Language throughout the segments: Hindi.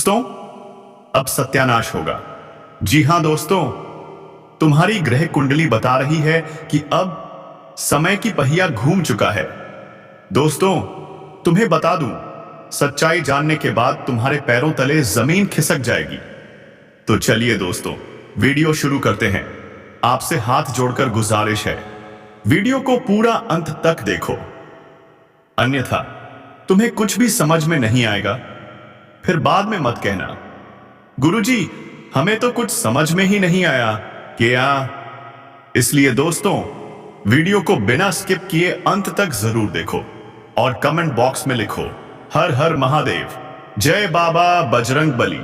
दोस्तों, अब सत्यानाश होगा। जी हां दोस्तों, तुम्हारी ग्रह कुंडली बता रही है कि अब समय की पहिया घूम चुका है। दोस्तों, तुम्हें बता दूं, सच्चाई जानने के बाद तुम्हारे पैरों तले जमीन खिसक जाएगी। तो चलिए दोस्तों, वीडियो शुरू करते हैं। आपसे हाथ जोड़कर गुजारिश है, वीडियो को पूरा अंत तक देखो, अन्यथा तुम्हें कुछ भी समझ में नहीं आएगा। फिर बाद में मत कहना, गुरुजी हमें तो कुछ समझ में ही नहीं आया क्या। इसलिए दोस्तों, वीडियो को बिना स्किप किए अंत तक जरूर देखो और कमेंट बॉक्स में लिखो हर हर महादेव, जय बाबा बजरंग बली,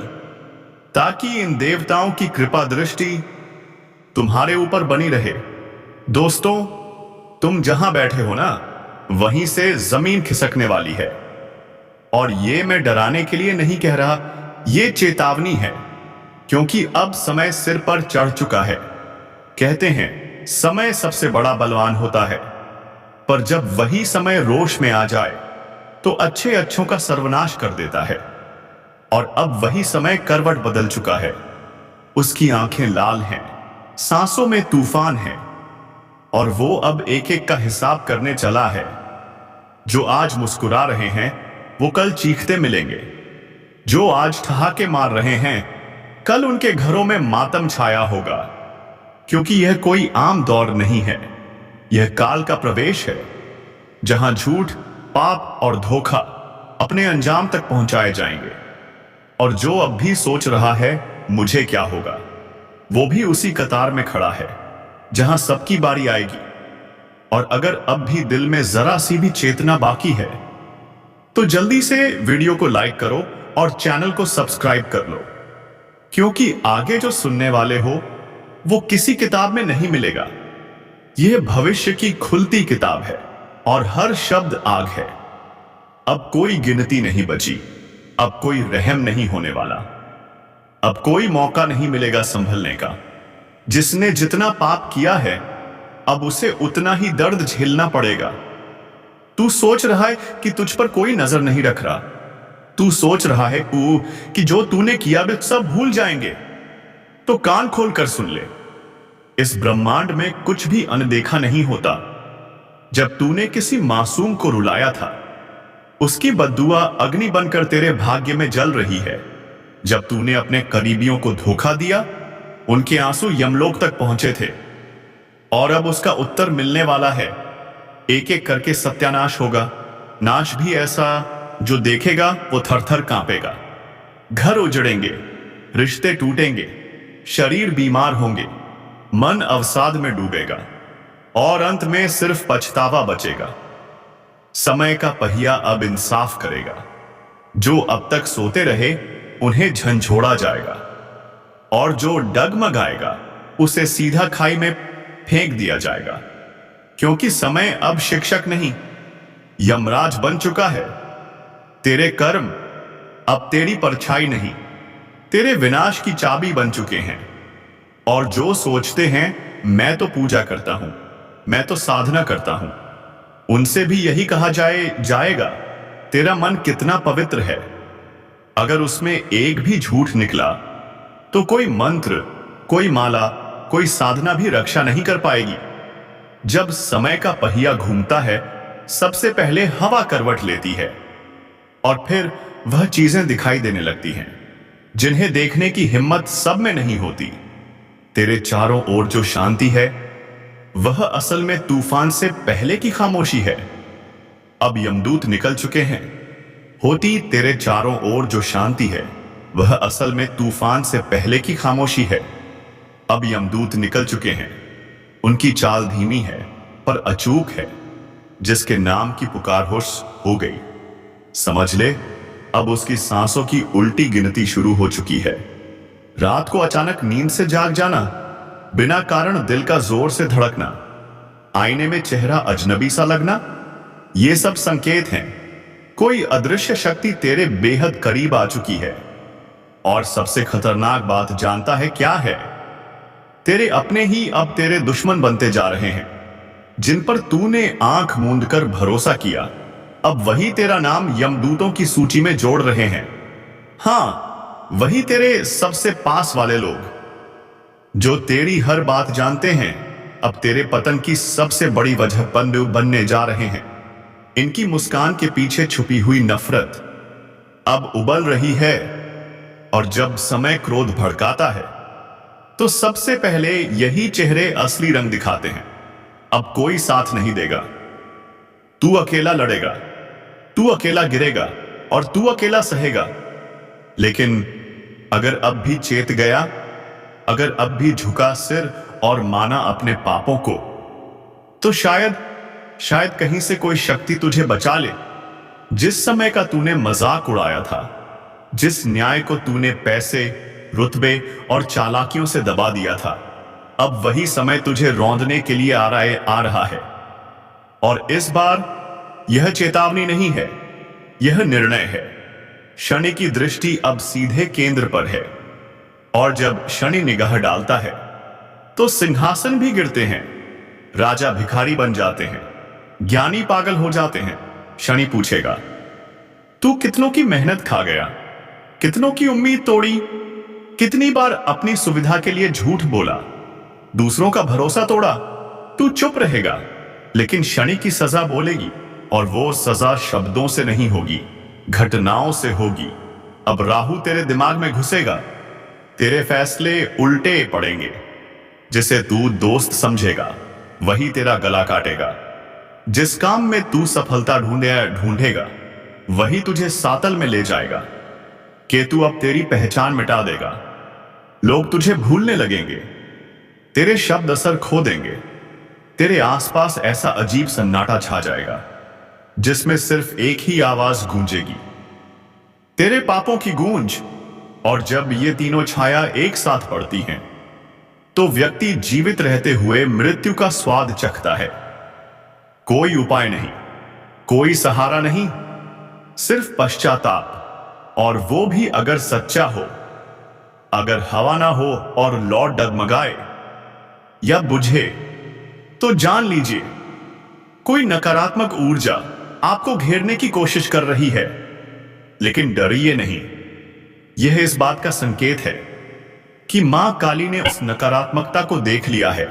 ताकि इन देवताओं की कृपा दृष्टि तुम्हारे ऊपर बनी रहे। दोस्तों, तुम जहां बैठे हो ना, वहीं से जमीन खिसकने वाली है। और ये मैं डराने के लिए नहीं कह रहा, ये चेतावनी है, क्योंकि अब समय सिर पर चढ़ चुका है। कहते हैं समय सबसे बड़ा बलवान होता है, पर जब वही समय रोष में आ जाए तो अच्छे अच्छों का सर्वनाश कर देता है। और अब वही समय करवट बदल चुका है। उसकी आंखें लाल हैं, सांसों में तूफान है, और वो अब एक एक का हिसाब करने चला है। जो आज मुस्कुरा रहे हैं वो कल चीखते मिलेंगे। जो आज ठहाके मार रहे हैं, कल उनके घरों में मातम छाया होगा। क्योंकि यह कोई आम दौर नहीं है, यह काल का प्रवेश है, जहां झूठ, पाप और धोखा अपने अंजाम तक पहुंचाए जाएंगे। और जो अब भी सोच रहा है मुझे क्या होगा, वो भी उसी कतार में खड़ा है जहां सबकी बारी आएगी। और अगर अब भी दिल में जरा सी भी चेतना बाकी है तो जल्दी से वीडियो को लाइक करो और चैनल को सब्सक्राइब कर लो, क्योंकि आगे जो सुनने वाले हो वो किसी किताब में नहीं मिलेगा। यह भविष्य की खुलती किताब है और हर शब्द आग है। अब कोई गिनती नहीं बची, अब कोई रहम नहीं होने वाला, अब कोई मौका नहीं मिलेगा संभलने का। जिसने जितना पाप किया है अब उसे उतना ही दर्द झेलना पड़ेगा। तू सोच रहा है कि तुझ पर कोई नजर नहीं रख रहा, तू सोच रहा है कि जो तूने किया वे सब भूल जाएंगे, तो कान खोल कर सुन ले। इस ब्रह्मांड में कुछ भी अनदेखा नहीं होता। जब तूने किसी मासूम को रुलाया था, उसकी बद्दुआ अग्नि बनकर तेरे भाग्य में जल रही है। जब तूने अपने करीबियों को धोखा दिया, उनके आंसू यमलोक तक पहुंचे थे, और अब उसका उत्तर मिलने वाला है। एक एक करके सत्यानाश होगा, नाश भी ऐसा जो देखेगा वो थर थर कांपेगा। घर उजड़ेंगे, रिश्ते टूटेंगे, शरीर बीमार होंगे, मन अवसाद में डूबेगा, और अंत में सिर्फ पछतावा बचेगा। समय का पहिया अब इंसाफ करेगा। जो अब तक सोते रहे उन्हें झंझोड़ा जाएगा, और जो डगमगाएगा उसे सीधा खाई में फेंक दिया जाएगा। क्योंकि समय अब शिक्षक नहीं, यमराज बन चुका है। तेरे कर्म अब तेरी परछाई नहीं, तेरे विनाश की चाबी बन चुके हैं। और जो सोचते हैं मैं तो पूजा करता हूं, मैं तो साधना करता हूं, उनसे भी यही कहा जाएगा तेरा मन कितना पवित्र है। अगर उसमें एक भी झूठ निकला तो कोई मंत्र, कोई माला, कोई साधना भी रक्षा नहीं कर पाएगी। जब समय का पहिया घूमता है, सबसे पहले हवा करवट लेती है, और फिर वह चीजें दिखाई देने लगती हैं जिन्हें देखने की हिम्मत सब में नहीं होती। तेरे चारों ओर जो शांति है वह असल में तूफान से पहले की खामोशी है। अब यमदूत निकल चुके हैं। होती तेरे चारों ओर जो शांति है वह असल में तूफान से पहले की खामोशी है। अब यमदूत निकल चुके हैं। उनकी चाल धीमी है पर अचूक है। जिसके नाम की पुकार हो गई, समझ ले अब उसकी सांसों की उल्टी गिनती शुरू हो चुकी है। रात को अचानक नींद से जाग जाना, बिना कारण दिल का जोर से धड़कना, आईने में चेहरा अजनबी सा लगना, ये सब संकेत हैं कोई अदृश्य शक्ति तेरे बेहद करीब आ चुकी है। और सबसे खतरनाक बात जानता है क्या है? तेरे अपने ही अब तेरे दुश्मन बनते जा रहे हैं। जिन पर तूने आंख मूंद कर भरोसा किया, अब वही तेरा नाम यमदूतों की सूची में जोड़ रहे हैं। हां, वही तेरे सबसे पास वाले लोग जो तेरी हर बात जानते हैं अब तेरे पतन की सबसे बड़ी वजह बनने जा रहे हैं। इनकी मुस्कान के पीछे छुपी हुई नफरत अब उबल रही है, और जब समय क्रोध भड़काता है तो सबसे पहले यही चेहरे असली रंग दिखाते हैं। अब कोई साथ नहीं देगा, तू अकेला लड़ेगा, तू अकेला गिरेगा और तू अकेला सहेगा। लेकिन अगर अब भी चेत गया, अगर अब भी झुका सिर और माना अपने पापों को, तो शायद कहीं से कोई शक्ति तुझे बचा ले। जिस समय का तूने मजाक उड़ाया था, जिस न्याय को तूने पैसे, रुतबे और चालाकियों से दबा दिया था, अब वही समय तुझे रौंदने के लिए आ रहा है। और इस बार यह चेतावनी नहीं है, यह निर्णय है। शनि की दृष्टि अब सीधे केंद्र पर है, और जब शनि निगाह डालता है तो सिंहासन भी गिरते हैं, राजा भिखारी बन जाते हैं, ज्ञानी पागल हो जाते हैं। शनि पूछेगा, तू कितनों की मेहनत खा गया, कितनों की उम्मीद तोड़ी, कितनी बार अपनी सुविधा के लिए झूठ बोला, दूसरों का भरोसा तोड़ा। तू चुप रहेगा, लेकिन शनि की सजा बोलेगी, और वो सजा शब्दों से नहीं होगी, घटनाओं से होगी। अब राहु तेरे दिमाग में घुसेगा, तेरे फैसले उल्टे पड़ेंगे। जिसे तू दोस्त समझेगा वही तेरा गला काटेगा, जिस काम में तू सफलता ढूंढेगा वही तुझे सातल में ले जाएगा। केतु अब तेरी पहचान मिटा देगा, लोग तुझे भूलने लगेंगे, तेरे शब्द असर खो देंगे, तेरे आसपास ऐसा अजीब सन्नाटा छा जाएगा जिसमें सिर्फ एक ही आवाज गूंजेगी, तेरे पापों की गूंज। और जब ये तीनों छाया एक साथ पड़ती हैं तो व्यक्ति जीवित रहते हुए मृत्यु का स्वाद चखता है। कोई उपाय नहीं, कोई सहारा नहीं, सिर्फ पश्चाताप, और वो भी अगर सच्चा हो। अगर हवा ना हो और लौट डगमगाए या बुझे तो जान लीजिए कोई नकारात्मक ऊर्जा आपको घेरने की कोशिश कर रही है। लेकिन डरिए नहीं, यह इस बात का संकेत है कि मां काली ने उस नकारात्मकता को देख लिया है।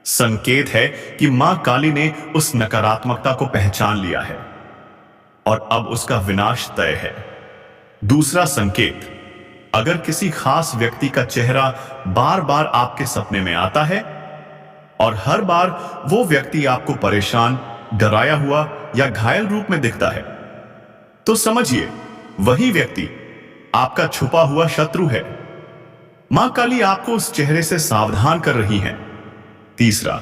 संकेत है कि मां काली ने उस नकारात्मकता को पहचान लिया है और अब उसका विनाश तय है। दूसरा संकेत, अगर किसी खास व्यक्ति का चेहरा बार बार आपके सपने में आता है और हर बार वो व्यक्ति आपको परेशान, डराया हुआ या घायल रूप में दिखता है, तो समझिए वही व्यक्ति आपका छुपा हुआ शत्रु है। मां काली आपको उस चेहरे से सावधान कर रही है। तीसरा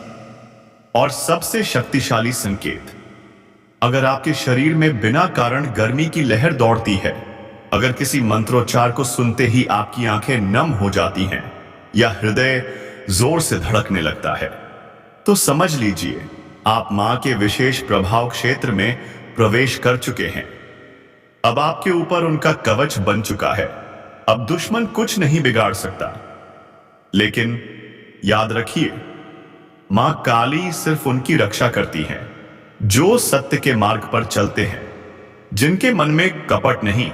और सबसे शक्तिशाली संकेत, अगर आपके शरीर में बिना कारण गर्मी की लहर दौड़ती है, अगर किसी मंत्रोच्चार को सुनते ही आपकी आंखें नम हो जाती हैं या हृदय जोर से धड़कने लगता है, तो समझ लीजिए आप मां के विशेष प्रभाव क्षेत्र में प्रवेश कर चुके हैं। अब आपके ऊपर उनका कवच बन चुका है। अब दुश्मन कुछ नहीं बिगाड़ सकता। लेकिन याद रखिए, मां काली सिर्फ उनकी रक्षा करती है जो सत्य के मार्ग पर चलते हैं, जिनके मन में कपट नहीं,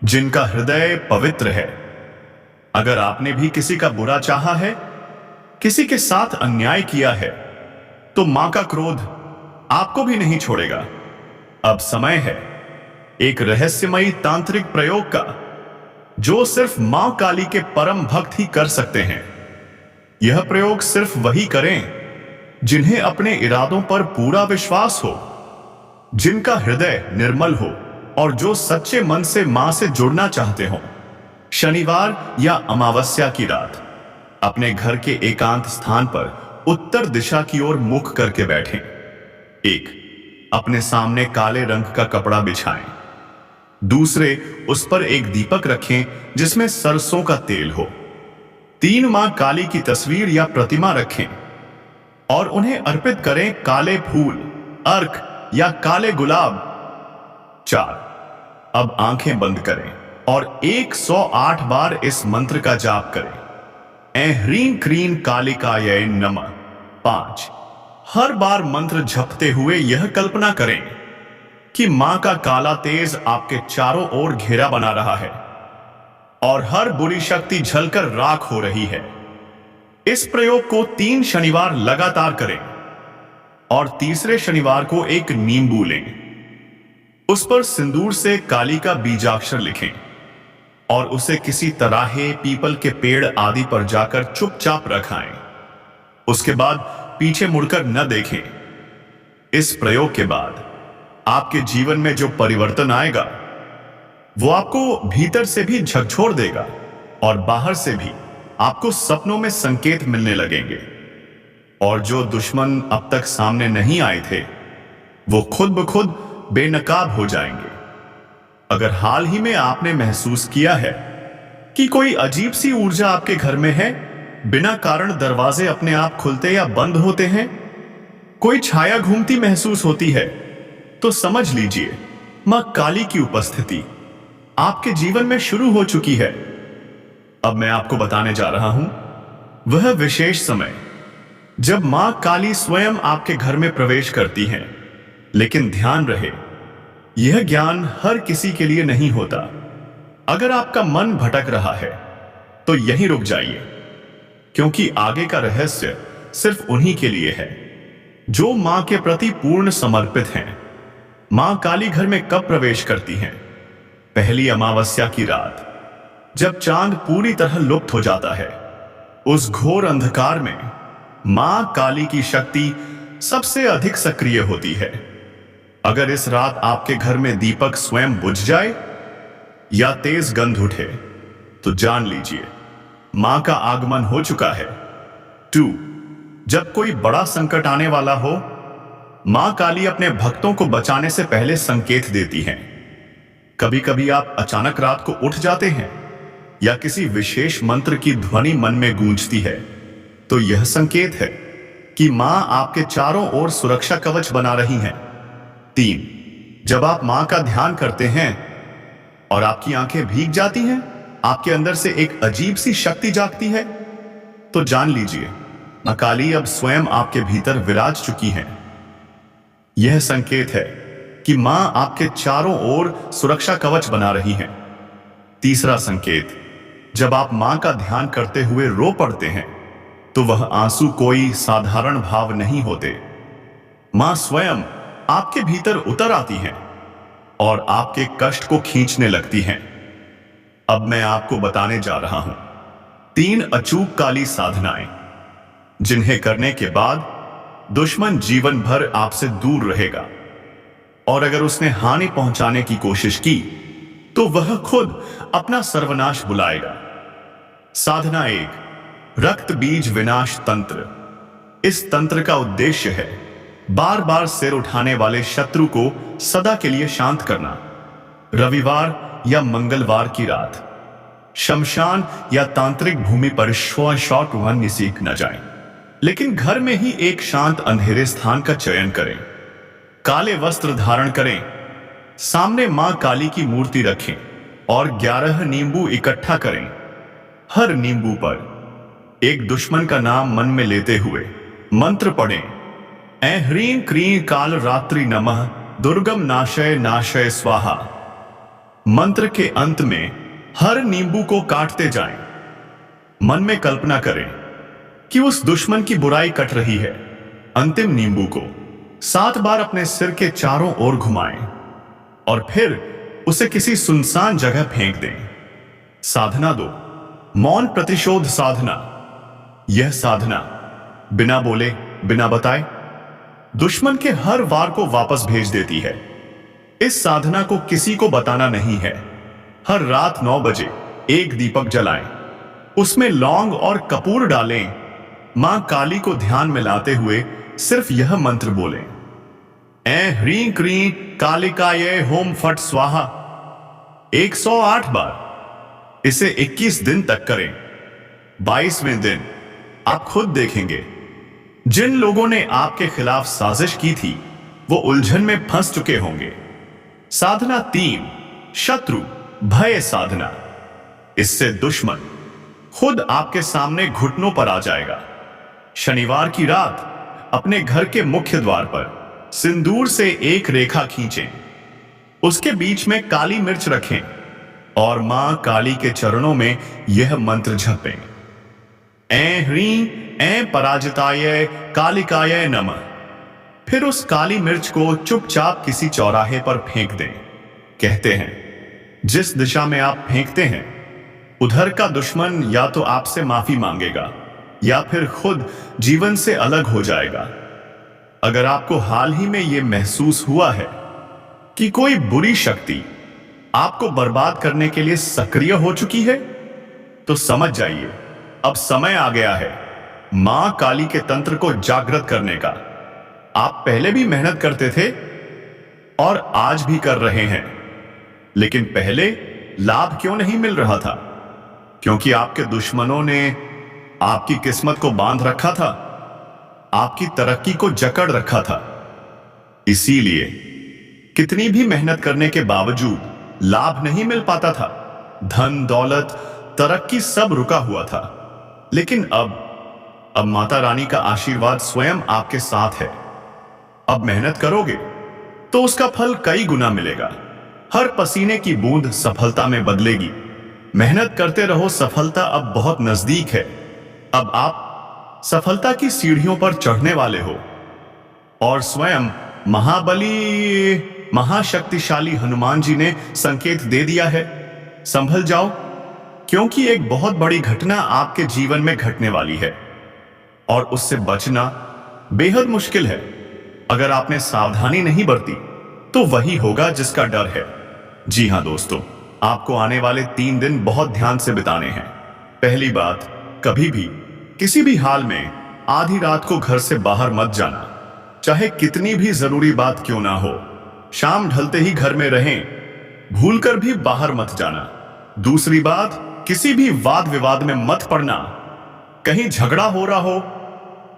जिनका हृदय पवित्र है। अगर आपने भी किसी का बुरा चाहा है, किसी के साथ अन्याय किया है, तो मां का क्रोध आपको भी नहीं छोड़ेगा। अब समय है एक रहस्यमयी तांत्रिक प्रयोग का, जो सिर्फ मां काली के परम भक्त ही कर सकते हैं। यह प्रयोग सिर्फ वही करें जिन्हें अपने इरादों पर पूरा विश्वास हो, जिनका हृदय निर्मल हो और जो सच्चे मन से मां से जुड़ना चाहते हो। शनिवार या अमावस्या की रात अपने घर के एकांत स्थान पर उत्तर दिशा की ओर मुख करके बैठें। एक, अपने सामने काले रंग का कपड़ा बिछाएं। दूसरे, उस पर एक दीपक रखें जिसमें सरसों का तेल हो। 3, मां काली की तस्वीर या प्रतिमा रखें और उन्हें अर्पित करें काले फूल, अर्क या काले गुलाब। 4, अब आंखें बंद करें और 108 बार इस मंत्र का जाप करें। ऐं ह्रीं क्रीं कालिकायै नमः। 5, हर बार मंत्र जपते हुए यह कल्पना करें कि मां का काला तेज आपके चारों ओर घेरा बना रहा है। और हर बुरी शक्ति जलकर राख हो रही है। इस प्रयोग को 3 शनिवार लगातार करें और तीसरे शनिवार को एक नींबू लें, उस पर सिंदूर से काली का बीजाक्षर लिखें और उसे किसी तराहे, पीपल के पेड़ आदि पर जाकर चुपचाप रखाएं। उसके बाद पीछे मुड़कर न देखें। इस प्रयोग के बाद आपके जीवन में जो परिवर्तन आएगा वो आपको भीतर से भी झकझोर देगा और बाहर से भी आपको सपनों में संकेत मिलने लगेंगे। और जो दुश्मन अब तक सामने नहीं आए थे वो खुद ब खुद बेनकाब हो जाएंगे। अगर हाल ही में आपने महसूस किया है कि कोई अजीब सी ऊर्जा आपके घर में है, बिना कारण दरवाजे अपने आप खुलते या बंद होते हैं, कोई छाया घूमती महसूस होती है, तो समझ लीजिए मां काली की उपस्थिति आपके जीवन में शुरू हो चुकी है। अब मैं आपको बताने जा रहा हूं वह विशेष समय जब मां काली स्वयं आपके घर में प्रवेश करती हैं। लेकिन ध्यान रहे, यह ज्ञान हर किसी के लिए नहीं होता। अगर आपका मन भटक रहा है तो यहीं रुक जाइए, क्योंकि आगे का रहस्य सिर्फ उन्हीं के लिए है जो मां के प्रति पूर्ण समर्पित हैं। मां काली घर में कब प्रवेश करती हैं? पहली अमावस्या की रात, जब चांद पूरी तरह लुप्त हो जाता है। उस घोर अंधकार में मां काली की शक्ति सबसे अधिक सक्रिय होती है। अगर इस रात आपके घर में दीपक स्वयं बुझ जाए या तेज गंध उठे तो जान लीजिए मां का आगमन हो चुका है। 2. जब कोई बड़ा संकट आने वाला हो, मां काली अपने भक्तों को बचाने से पहले संकेत देती हैं। कभी कभी आप अचानक रात को उठ जाते हैं या किसी विशेष मंत्र की ध्वनि मन में गूंजती है, तो यह संकेत है कि मां आपके चारों ओर सुरक्षा कवच बना रही हैं। 3. जब आप मां का ध्यान करते हैं और आपकी आंखें भीग जाती हैं, आपके अंदर से एक अजीब सी शक्ति जागती है, तो जान लीजिए मां काली अब स्वयं आपके भीतर विराज चुकी हैं। यह संकेत है कि मां आपके चारों ओर सुरक्षा कवच बना रही हैं। तीसरा संकेत, जब आप मां का ध्यान करते हुए रो पड़ते हैं तो वह आंसू कोई साधारण भाव नहीं होते। मां स्वयं आपके भीतर उतर आती हैं और आपके कष्ट को खींचने लगती हैं। अब मैं आपको बताने जा रहा हूं 3 अचूक काली साधनाएं, जिन्हें करने के बाद दुश्मन जीवन भर आपसे दूर रहेगा और अगर उसने हानि पहुंचाने की कोशिश की तो वह खुद अपना सर्वनाश बुलाएगा। साधना 1, रक्त बीज विनाश तंत्र। इस तंत्र का उद्देश्य है बार बार सिर उठाने वाले शत्रु को सदा के लिए शांत करना। रविवार या मंगलवार की रात शमशान या तांत्रिक भूमि पर शॉट वन सीख न जाएं, लेकिन घर में ही एक शांत अंधेरे स्थान का चयन करें। काले वस्त्र धारण करें, सामने मां काली की मूर्ति रखें और 11 नींबू इकट्ठा करें। हर नींबू पर एक दुश्मन का नाम मन में लेते हुए मंत्र पढ़ें। ऐं ह्रीं क्रीं काल रात्रि नमः दुर्गम नाशय नाशय स्वाहा। मंत्र के अंत में हर नींबू को काटते जाएं। मन में कल्पना करें कि उस दुश्मन की बुराई कट रही है। अंतिम नींबू को 7 बार अपने सिर के चारों ओर घुमाएं और फिर उसे किसी सुनसान जगह फेंक दें। साधना 2, मौन प्रतिशोध साधना। यह साधना बिना बोले, बिना बताए दुश्मन के हर वार को वापस भेज देती है। इस साधना को किसी को बताना नहीं है। हर रात 9 बजे एक दीपक जलाएं, उसमें लौंग और कपूर डालें। मां काली को ध्यान में लाते हुए सिर्फ यह मंत्र बोलें, ऐं ह्रीं क्रीं कालिकाये होम फट स्वाहा 108 बार। इसे 21 दिन तक करें। 22वें दिन आप खुद देखेंगे जिन लोगों ने आपके खिलाफ साजिश की थी वो उलझन में फंस चुके होंगे। साधना 3, शत्रु भय साधना। इससे दुश्मन खुद आपके सामने घुटनों पर आ जाएगा। शनिवार की रात अपने घर के मुख्य द्वार पर सिंदूर से एक रेखा खींचें, उसके बीच में काली मिर्च रखें और मां काली के चरणों में यह मंत्र जपें, ऐं ह्रीं ऐं पराजिताय कालिकाय नमः। फिर उस काली मिर्च को चुपचाप किसी चौराहे पर फेंक दें। कहते हैं, जिस दिशा में आप फेंकते हैं उधर का दुश्मन या तो आपसे माफी मांगेगा या फिर खुद जीवन से अलग हो जाएगा। अगर आपको हाल ही में यह महसूस हुआ है कि कोई बुरी शक्ति आपको बर्बाद करने के लिए सक्रिय हो चुकी है, तो समझ जाइए अब समय आ गया है मां काली के तंत्र को जागृत करने का। आप पहले भी मेहनत करते थे और आज भी कर रहे हैं, लेकिन पहले लाभ क्यों नहीं मिल रहा था? क्योंकि आपके दुश्मनों ने आपकी किस्मत को बांध रखा था, आपकी तरक्की को जकड़ रखा था। इसीलिए कितनी भी मेहनत करने के बावजूद लाभ नहीं मिल पाता था। धन दौलत तरक्की सब रुका हुआ था। लेकिन अब माता रानी का आशीर्वाद स्वयं आपके साथ है। अब मेहनत करोगे तो उसका फल कई गुना मिलेगा। हर पसीने की बूंद सफलता में बदलेगी। मेहनत करते रहो, सफलता अब बहुत नजदीक है। अब आप सफलता की सीढ़ियों पर चढ़ने वाले हो और स्वयं महाबली महाशक्तिशाली हनुमान जी ने संकेत दे दिया है। संभल जाओ, क्योंकि एक बहुत बड़ी घटना आपके जीवन में घटने वाली है और उससे बचना बेहद मुश्किल है। अगर आपने सावधानी नहीं बरती तो वही होगा जिसका डर है। जी हां दोस्तों, आपको आने वाले 3 दिन बहुत ध्यान से बिताने हैं। पहली बात, कभी भी किसी भी हाल में आधी रात को घर से बाहर मत जाना, चाहे कितनी भी जरूरी बात क्यों ना हो। शाम ढलते ही घर में रहें, भूलकर भी बाहर मत जाना। दूसरी बात, किसी भी वाद विवाद में मत पड़ना। कहीं झगड़ा हो रहा हो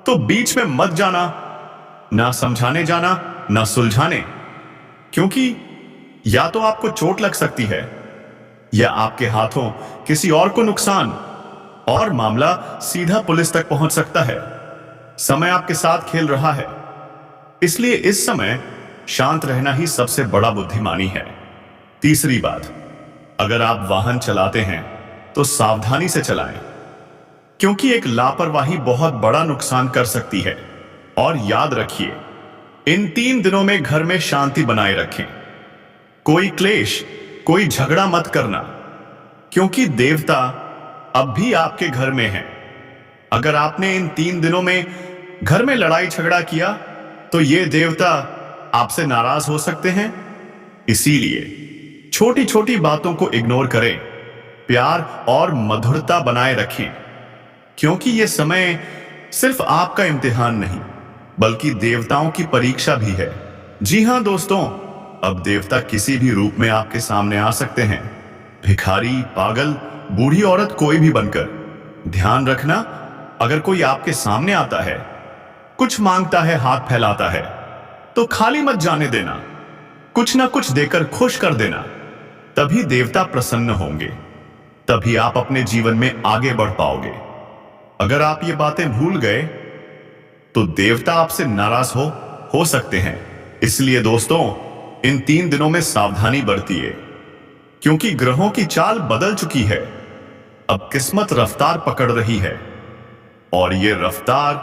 तो बीच में मत जाना, ना समझाने जाना ना सुलझाने, क्योंकि या तो आपको चोट लग सकती है या आपके हाथों किसी और को नुकसान, और मामला सीधा पुलिस तक पहुंच सकता है। समय आपके साथ खेल रहा है, इसलिए इस समय शांत रहना ही सबसे बड़ा बुद्धिमानी है। तीसरी बात, अगर आप वाहन चलाते हैं तो सावधानी से चलाएं, क्योंकि एक लापरवाही बहुत बड़ा नुकसान कर सकती है। और याद रखिए, इन 3 दिनों में घर में शांति बनाए रखें। कोई क्लेश, कोई झगड़ा मत करना, क्योंकि देवता अब भी आपके घर में हैं। अगर आपने इन 3 दिनों में घर में लड़ाई झगड़ा किया तो ये देवता आपसे नाराज हो सकते हैं। इसीलिए छोटी छोटी बातों को इग्नोर करें, प्यार और मधुरता बनाए रखें, क्योंकि यह समय सिर्फ आपका इम्तिहान नहीं बल्कि देवताओं की परीक्षा भी है। जी हां दोस्तों, अब देवता किसी भी रूप में आपके सामने आ सकते हैं, भिखारी, पागल, बूढ़ी औरत, कोई भी बनकर। ध्यान रखना, अगर कोई आपके सामने आता है, कुछ मांगता है, हाथ फैलाता है, तो खाली मत जाने देना, कुछ ना कुछ देकर खुश कर देना। तभी देवता प्रसन्न होंगे, तभी आप अपने जीवन में आगे बढ़ पाओगे। अगर आप ये बातें भूल गए तो देवता आपसे नाराज हो सकते हैं। इसलिए दोस्तों, इन 3 दिनों में सावधानी बरतिए, क्योंकि ग्रहों की चाल बदल चुकी है। अब किस्मत रफ्तार पकड़ रही है और ये रफ्तार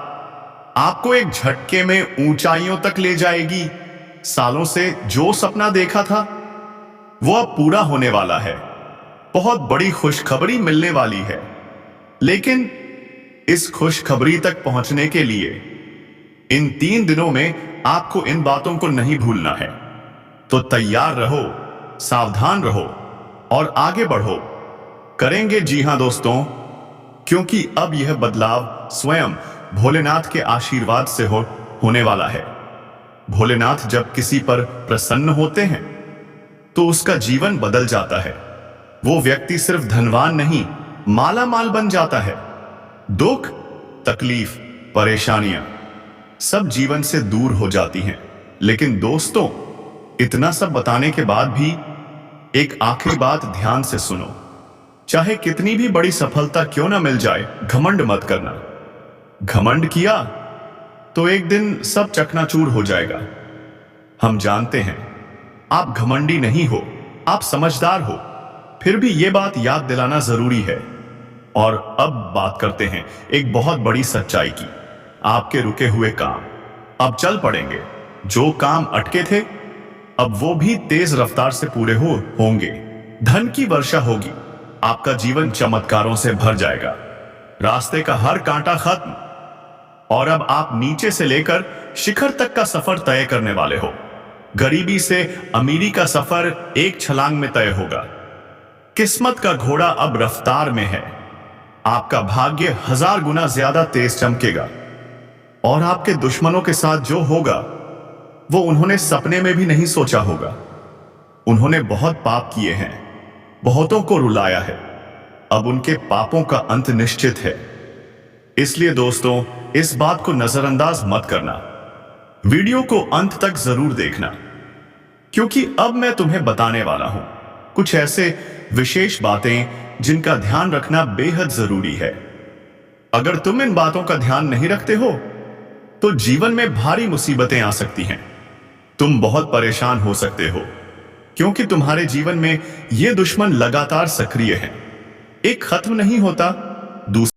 आपको एक झटके में ऊंचाइयों तक ले जाएगी। सालों से जो सपना देखा था वो अब पूरा होने वाला है। बहुत बड़ी खुशखबरी मिलने वाली है, लेकिन इस खुशखबरी तक पहुंचने के लिए इन 3 दिनों में आपको इन बातों को नहीं भूलना है। तो तैयार रहो, सावधान रहो और आगे बढ़ो। करेंगे जी हां दोस्तों, क्योंकि अब यह बदलाव स्वयं भोलेनाथ के आशीर्वाद से होने वाला है। भोलेनाथ जब किसी पर प्रसन्न होते हैं तो उसका जीवन बदल जाता है। वो व्यक्ति सिर्फ धनवान नहीं, माला माल बन जाता है। दुख, तकलीफ, परेशानियां सब जीवन से दूर हो जाती हैं। लेकिन दोस्तों, इतना सब बताने के बाद भी एक आखिरी बात ध्यान से सुनो। चाहे कितनी भी बड़ी सफलता क्यों ना मिल जाए, घमंड मत करना। घमंड किया तो एक दिन सब चकनाचूर हो जाएगा। हम जानते हैं आप घमंडी नहीं हो, आप समझदार हो, फिर भी ये बात याद दिलाना जरूरी है। और अब बात करते हैं एक बहुत बड़ी सच्चाई की। आपके रुके हुए काम अब चल पड़ेंगे। जो काम अटके थे अब वो भी तेज रफ्तार से पूरे होंगे। धन की वर्षा होगी। आपका जीवन चमत्कारों से भर जाएगा। रास्ते का हर कांटा खत्म। और अब आप नीचे से लेकर शिखर तक का सफर तय करने वाले हो। गरीबी से अमीरी का सफर एक छलांग में तय होगा। किस्मत का घोड़ा अब रफ्तार में है। आपका भाग्य 1000 गुना ज्यादा तेज चमकेगा। और आपके दुश्मनों के साथ जो होगा वो उन्होंने सपने में भी नहीं सोचा होगा। उन्होंने बहुत पाप किए हैं, बहुतों को रुलाया है। अब उनके पापों का अंत निश्चित है। इसलिए दोस्तों, इस बात को नजरअंदाज मत करना। वीडियो को अंत तक जरूर देखना, क्योंकि अब मैं तुम्हें बताने वाला हूं कुछ ऐसे विशेष बातें जिनका ध्यान रखना बेहद जरूरी है। अगर तुम इन बातों का ध्यान नहीं रखते हो तो जीवन में भारी मुसीबतें आ सकती हैं। तुम बहुत परेशान हो सकते हो, क्योंकि तुम्हारे जीवन में ये दुश्मन लगातार सक्रिय है। एक खत्म नहीं होता, दूसरा